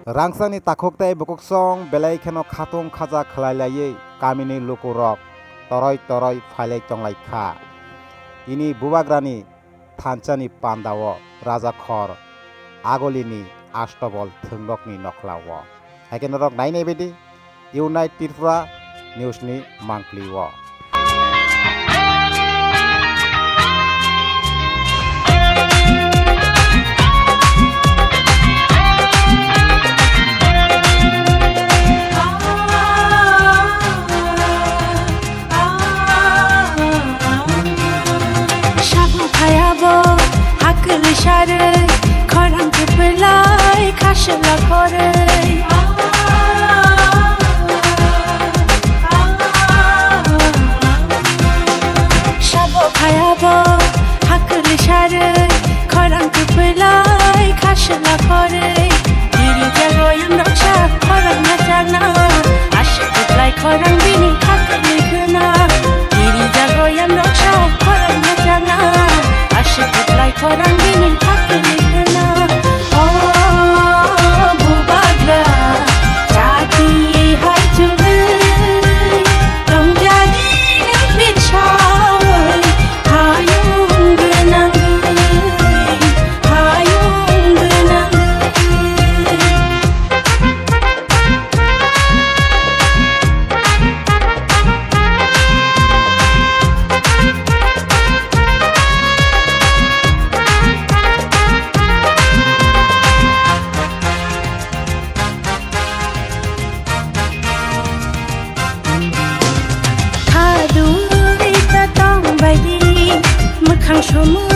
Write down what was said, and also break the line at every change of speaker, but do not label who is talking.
Rangsani takhoktai bokoksong belai kheno khatung khaja khlailayei kamini lukurok toroi phailai tonglai kha ini bubagrani thanchani pandao raja khor agolini astobol thunglokni nokhlawo haikenorok nainai bedi United Tripura newsni mangkliwo
খরাং পেলাই খাসলা করে sub খায়াব হাকলি সারে খরাং পেলাই খাসলা করে দিরি জাগয়াম রক্ষা খরাং না জানা আসে পেলাই খরাং বিনি হাকলি গুনা দিরি জাগয়াম রক্ষা খরাং না জানা আসে পেলাই খরাং বিনি হাকলি গুনা ও বুবাগলা জাতি হাই চুবে রংজানি বিছাওই হায়ুং গনাং মোখাং সমু